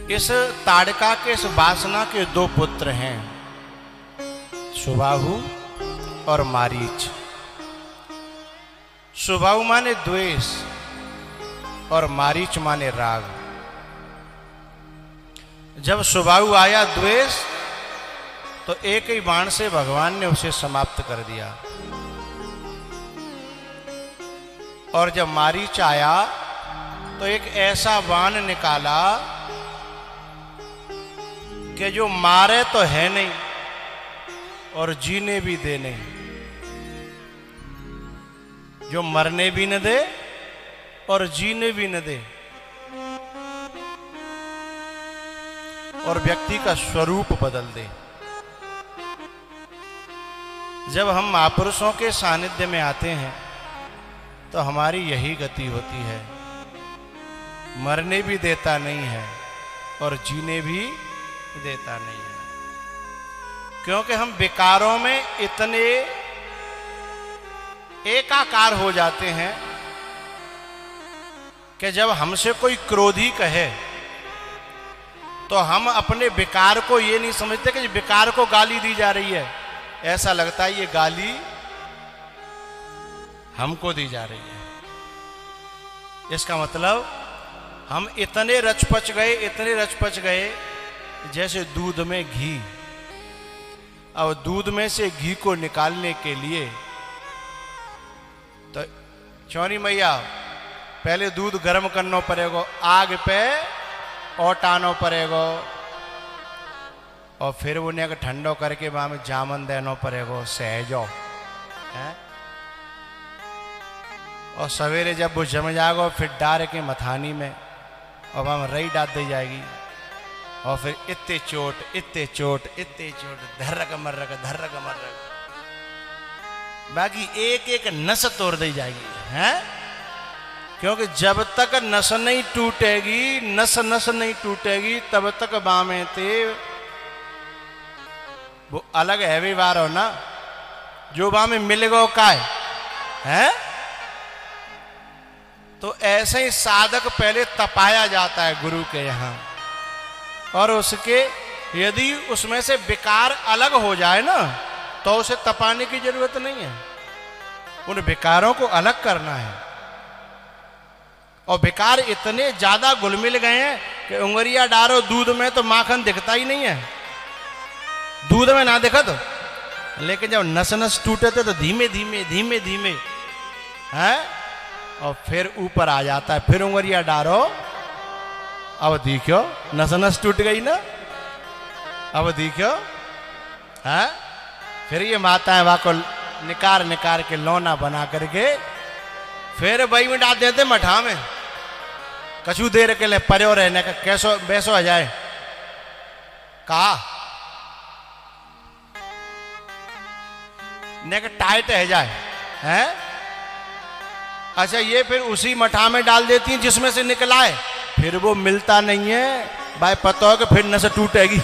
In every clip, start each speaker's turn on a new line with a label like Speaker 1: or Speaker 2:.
Speaker 1: इस ताड़का के, इस वासना के दो पुत्र हैं, सुबाहु और मारीच। सुबाहु माने द्वेष और मारीच माने राग। जब सुबाहु आया द्वेष तो एक ही बाण से भगवान ने उसे समाप्त कर दिया, और जब मारीच आया तो एक ऐसा बाण निकाला कि जो मारे तो है नहीं और जीने भी दे नहीं, जो मरने भी न दे और जीने भी न दे, और व्यक्ति का स्वरूप बदल दे। जब हम महापुरुषों के सानिध्य में आते हैं तो हमारी यही गति होती है, मरने भी देता नहीं है और जीने भी देता नहीं है, क्योंकि हम विकारों में इतने एकाकार हो जाते हैं कि जब हमसे कोई क्रोधी कहे तो हम अपने विकार को ये नहीं समझते कि विकार को गाली दी जा रही है, ऐसा लगता है ये गाली हमको दी जा रही है। इसका मतलब हम इतने रचपच गए, इतने रचपच गए, जैसे दूध में घी। अब दूध में से घी को निकालने के लिए तो चौरी मैया पहले दूध गर्म करना पड़ेगा, आग पे ओटानो पड़ेगा, और फिर उन्हें ठंडो करके वहां में जामन देना पड़ेगा, सहजो है। और सवेरे जब वो जम जाएगा फिर डार के मथानी में और वहां में रई डाल दी जाएगी, और फिर इतने चोट इतने चोट इतने चोट, धर्रक मर्रक धर्रक मर्रक, बाकी एक एक नस तोड़ दी जाएगी है। क्योंकि जब तक नस नहीं टूटेगी, नस नस नहीं टूटेगी, तब तक बामें थे वो अलग है व्यवहार हो ना, जो बामें मिलेगा का है। तो ऐसे ही साधक पहले तपाया जाता है गुरु के यहाँ, और उसके यदि उसमें से विकार अलग हो जाए ना तो उसे तपाने की जरूरत नहीं है, उन विकारों को अलग करना है। और विकार इतने ज्यादा घुल-मिल गए हैं कि उंगलियां डालो दूध में तो माखन दिखता ही नहीं है, दूध में ना दिखा तो, लेकिन जब नस नस टूटे थे तो धीमे धीमे धीमे धीमे है, और फिर ऊपर आ जाता है। फिर उंगलियां डालो, अब देखो नस नस टूट गई ना, अब देखो है। फिर ये माताएं वहां को निकार निकार के लौना बना करके फिर बही में डाल देते मठा में, कछु देर के लिए पर्यो रहने का, कैसो बैसो आ जाए कहा ने का टाइट है जाए है। अच्छा ये फिर उसी मठा में डाल देती हैं जिसमें से निकला है, फिर वो मिलता नहीं है भाई, पता हो कि फिर नस टूटेगी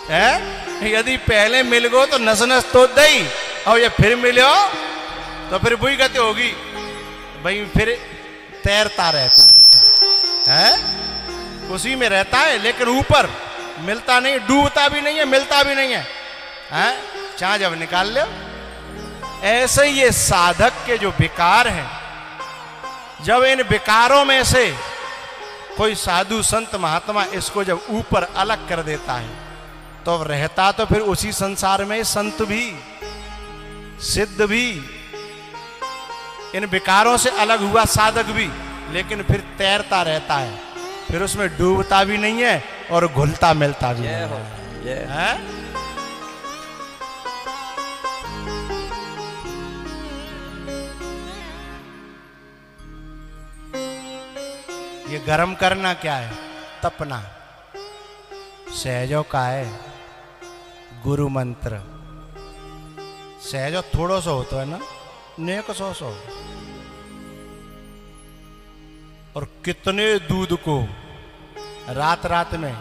Speaker 1: है। यदि पहले मिल गो तो नस नस तो दई, और ये फिर मिलो तो फिर बुरी गति होगी भाई, फिर तैरता रहता है, उसी में रहता है, लेकिन ऊपर मिलता नहीं, डूबता भी नहीं है, मिलता भी नहीं है, चाहे जब निकाल लो। ऐसे ही ये साधक के जो विकार हैं, जब इन विकारों में से कोई साधु संत महात्मा इसको जब ऊपर अलग कर देता है तो रहता तो फिर उसी संसार में संत भी सिद्ध भी, इन विकारों से अलग हुआ साधक भी, लेकिन फिर तैरता रहता है, फिर उसमें डूबता भी नहीं है और घुलता मिलता भी नहीं है। ये गर्म करना क्या है? तपना। सहजो का है गुरु मंत्र। सहजो थोड़ो सो होता है ना, नेक सौ और कितने दूध को रात रात में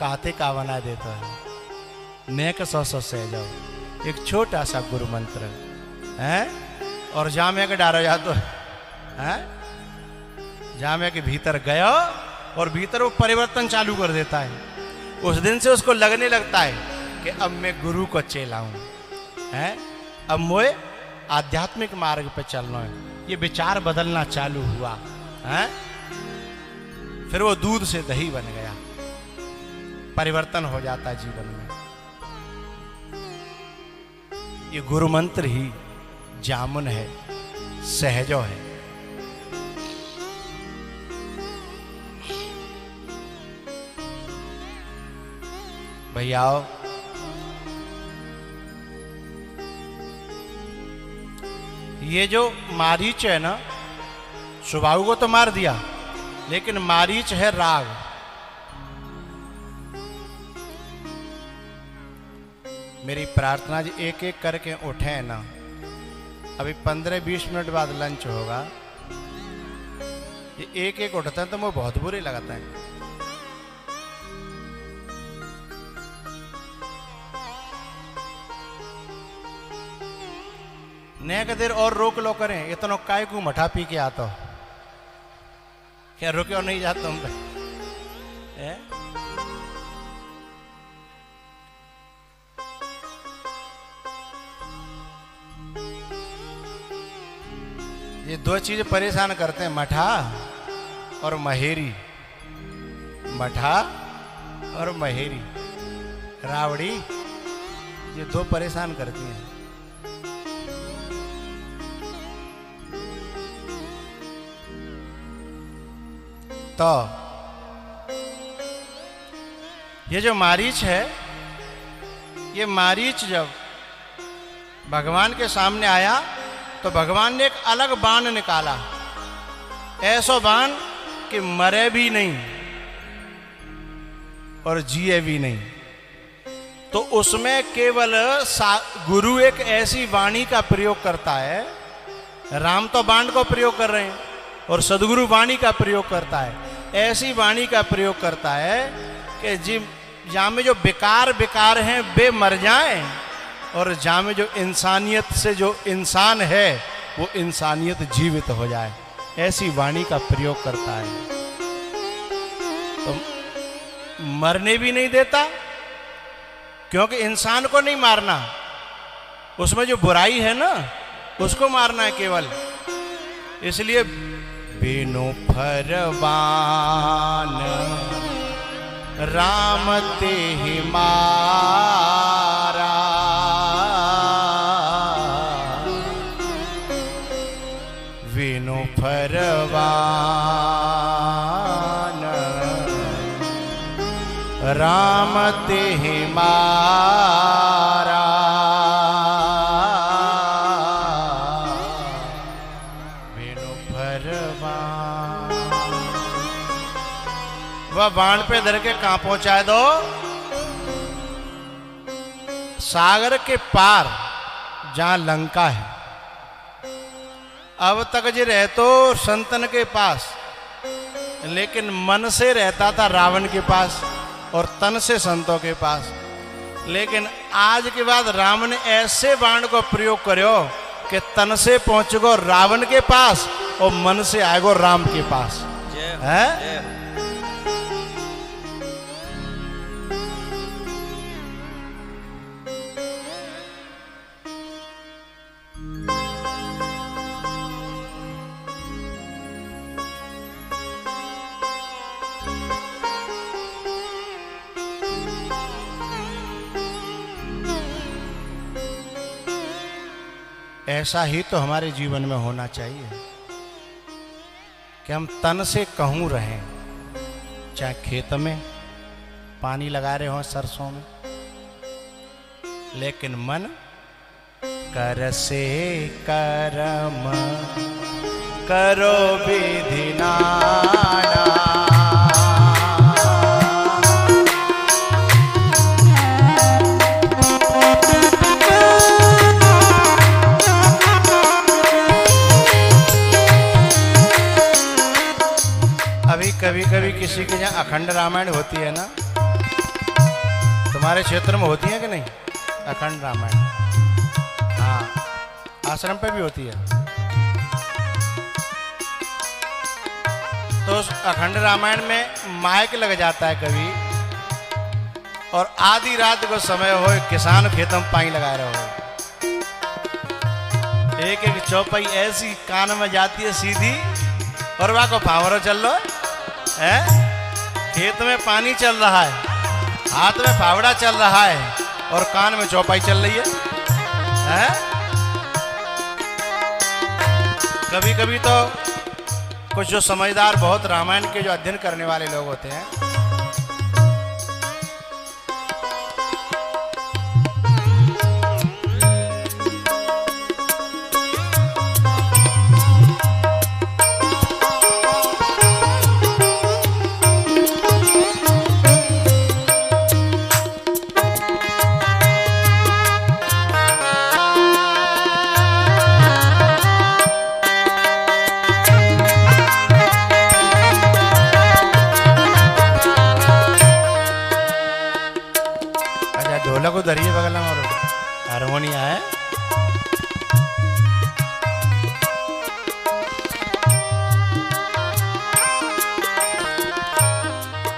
Speaker 1: काते का बना देता है। नेक सौ सहजो एक छोटा सा गुरु मंत्र है, और जामे के डारो जा तो है, जामे के भीतर गया और भीतर वो परिवर्तन चालू कर देता है। उस दिन से उसको लगने लगता है कि अब मैं गुरु को चेला हूं, है अब मुझे आध्यात्मिक मार्ग पे चलना है। ये विचार बदलना चालू हुआ है। फिर वो दूध से दही बन गया, परिवर्तन हो जाता है जीवन में। ये गुरु मंत्र ही जामुन है, सहजो है। भैया ये जो मारीच है ना, सुबाहु को तो मार दिया, लेकिन मारीच है राग। मेरी प्रार्थना जी एक एक करके उठे ना। अभी 15-20 मिनट बाद लंच होगा। ये एक एक उठता है तो मुझे बहुत बुरे लगता है। नेक देर और रोक लो करें, इतना काय को मठा पी के आता हो, क्या रुके और नहीं जाता तुम पे? ये दो चीजें परेशान करते हैं, मठा और महेरी। मठा और महेरी, रावड़ी, ये दो परेशान करती हैं। तो ये जो मारीच है, ये मारीच जब भगवान के सामने आया तो भगवान ने एक अलग बाण निकाला, ऐसा बाण कि मरे भी नहीं और जिए भी नहीं। तो उसमें केवल गुरु एक ऐसी वाणी का प्रयोग करता है। राम तो बाण को प्रयोग कर रहे हैं और सदगुरु वाणी का प्रयोग करता है। ऐसी वाणी का प्रयोग करता है कि जहाँ में जो बेकार हैं वे मर जाएं, और जहाँ में जो इंसानियत से जो इंसान है वो इंसानियत जीवित हो जाए। ऐसी वाणी का प्रयोग करता है। तो मरने भी नहीं देता, क्योंकि इंसान को नहीं मारना, उसमें जो बुराई है ना उसको मारना है केवल। इसलिए बिनु फरमान राम ते ही मारा, बिनु फरमान राम ते ही मारा। वह बाण पे धर के कहां पहुंचाए दो? सागर के पार, जहां लंका है। अब तक जी रहतो संतन के पास, लेकिन मन से रहता था रावण के पास और तन से संतों के पास। लेकिन आज के बाद राम ने ऐसे बाण को प्रयोग करो कि तन से पहुंचगो रावण के पास और मन से आएगो राम के पास। है ऐसा ही तो हमारे जीवन में होना चाहिए कि हम तन से कहूं रहें, चाहे खेत में पानी लगा रहे हो सरसों में, लेकिन मन कर से कर्म करो विधि नाना। कभी कभी किसी के यहाँ अखंड रामायण होती है ना, तुम्हारे क्षेत्र में होती है कि नहीं अखंड रामायण? हाँ, आश्रम पे भी होती है। तो उस अखंड रामायण में माइक लग जाता है कभी, और आधी रात को समय हो किसान खेतों में पानी लगा रहे हो, एक एक चौपाई ऐसी कान में जाती है सीधी, और वहां को फावरो चल रहा है, खेत में पानी चल रहा है, हाथ में फावड़ा चल रहा है, और कान में चौपाई चल रही है? कभी कभी तो कुछ जो समझदार बहुत रामायण के जो अध्ययन करने वाले लोग होते हैं, ढोलक उधर ही बगल में और हारमोनिया है।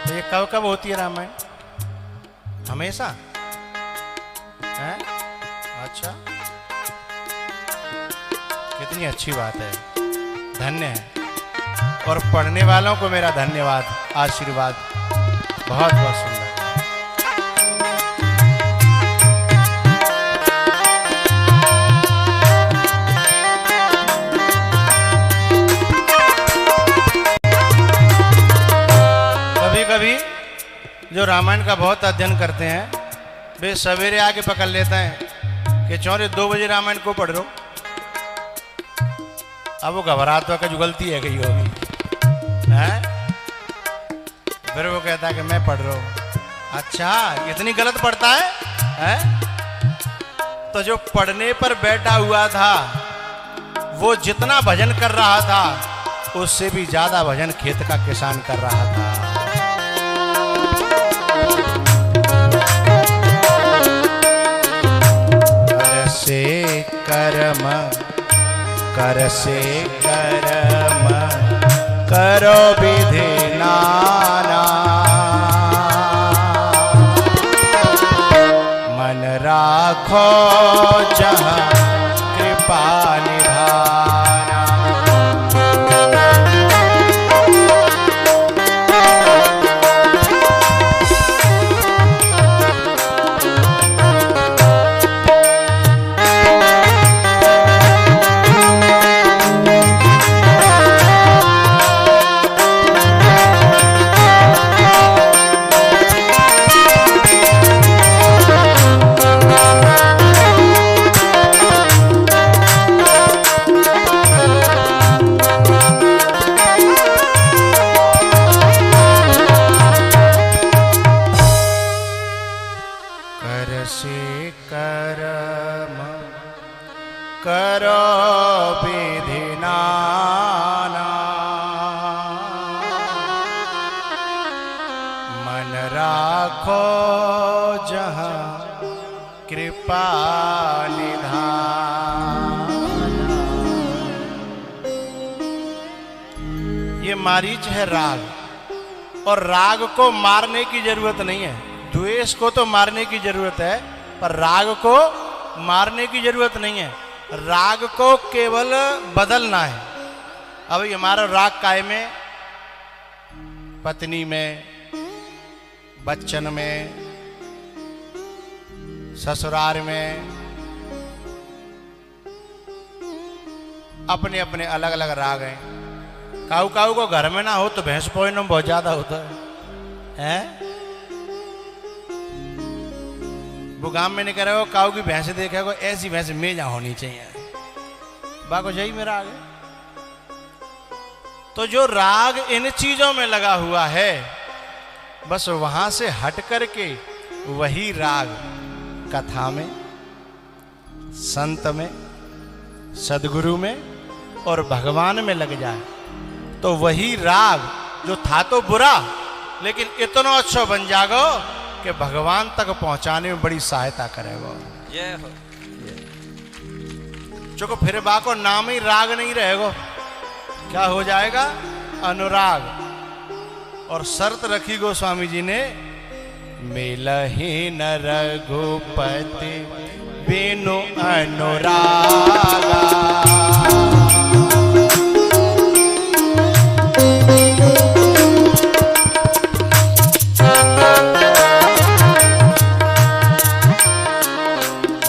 Speaker 1: तो ये कब कब होती है रामायण? हमेशा है? अच्छा, कितनी अच्छी बात है, धन्य है। और पढ़ने वालों को मेरा धन्यवाद, आशीर्वाद, बहुत बहुत सुंदर। कभी जो रामायण का बहुत अध्ययन करते हैं वे सवेरे आके पकड़ लेते हैं कि चौरे 2 बजे रामायण को पढ़ लो। अब वो घबराहट तो जो गलती है कहीं होगी, हैं? फिर वो कहता है कि मैं पढ़ रहा हूँ। अच्छा, इतनी गलत पढ़ता है, हैं? तो जो पढ़ने पर बैठा हुआ था वो जितना भजन कर रहा था उससे भी ज्यादा भजन खेत का किसान कर रहा था। कर से कर्म करो विधि नाना, मन राखो जहाँ कृपा निधाना। मारीच है राग, और राग को मारने की जरूरत नहीं है। द्वेष को तो मारने की जरूरत है, पर राग को मारने की जरूरत नहीं है। राग को केवल बदलना है। अब हमारा राग काय में? पत्नी में, बच्चन में, ससुराल में, अपने अपने अलग अलग राग हैं। काऊ काऊ को घर में ना हो तो भैंस पोइनो में बहुत ज्यादा होता है? वो गांव में नहीं कह रहे हो काऊ की भैंस देखेगा ऐसी भैंस मेजा होनी चाहिए, बाको यही मेरा आगे। तो जो राग इन चीजों में लगा हुआ है, बस वहां से हट करके वही राग कथा में, संत में, सदगुरु में और भगवान में लग जाए तो वही राग जो था तो बुरा लेकिन इतना अच्छा बन जागो कि भगवान तक पहुंचाने में बड़ी सहायता करेगा। चूंकि फिर बाको नाम ही राग नहीं रहेगा, क्या हो जाएगा? अनुराग। और शर्त रखी गोस्वामी जी ने, मिलहि न रघुपति बिनु अनुरागा।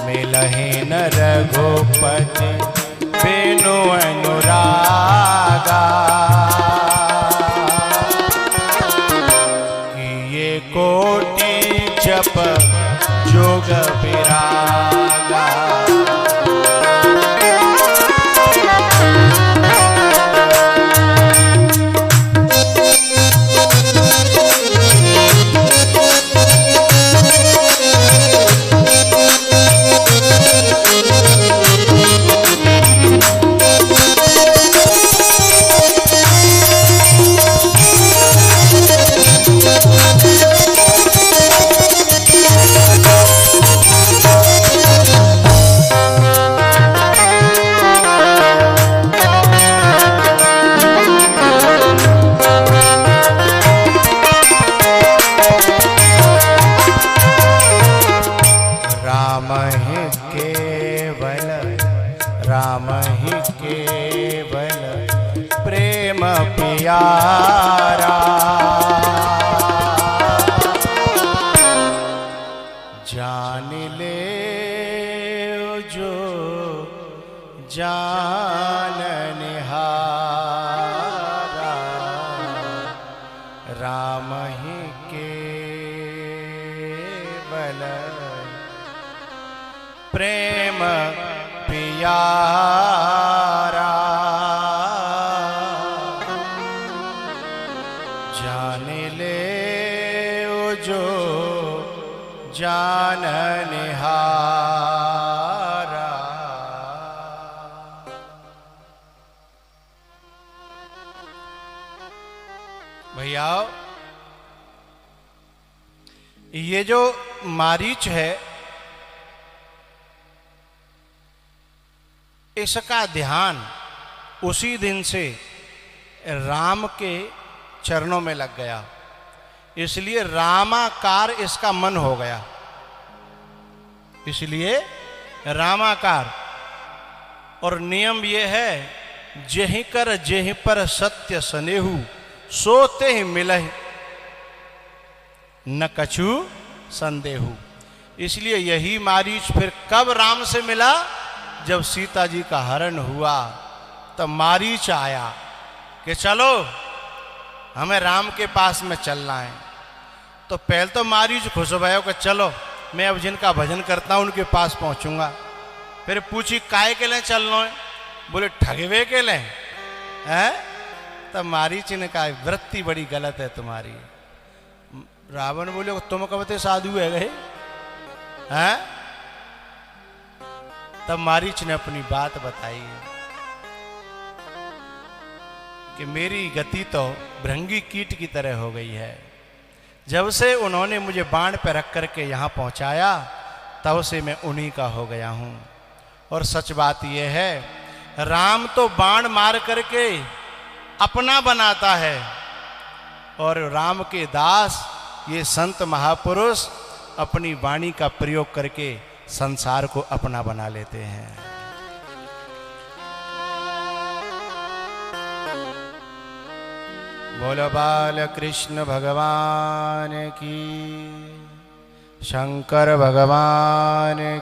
Speaker 1: मिलहि न रघुपति बिनु अनुरागा। किए कोटि जप जोग विरागा। राम ही केवल प्रेम प्यारा। जान ले जो जान निहारा। राम ही केवल प्रेम प्यारा। जान ले जो जान निहारा। भैया ये जो मारीच है, इसका ध्यान उसी दिन से राम के चरणों में लग गया, इसलिए रामाकार इसका मन हो गया। इसलिए रामाकार। और नियम ये है, जेहि कर जेहि पर सत्य सनेहु, सोते ही मिलहि न कछु संदेहु। इसलिए यही मारीच फिर कब राम से मिला? जब सीता जी का हरण हुआ तब मारीच आया कि चलो हमें राम के पास में चलना है। तो पहले तो मारीच खुश भयो कि चलो मैं अब जिनका भजन करता हूँ उनके पास पहुँचूंगा। फिर पूछी काय के लिए चलना है? बोले ठगवे के लिए हैं। तब मारीच ने कहा वृत्ति बड़ी गलत है तुम्हारी। रावण बोले तुम कब ते साधु है गए हैं? तब मारीच ने अपनी बात बताई कि मेरी गति तो भृंगी कीट की तरह हो गई है। जब से उन्होंने मुझे बाण पर रख करके यहाँ पहुँचाया तब से मैं उन्हीं का हो गया हूँ। और सच बात यह है, राम तो बाण मार करके अपना बनाता है और राम के दास ये संत महापुरुष अपनी वाणी का प्रयोग करके संसार को अपना बना लेते हैं। बोलो बाल कृष्ण भगवान की, शंकर भगवान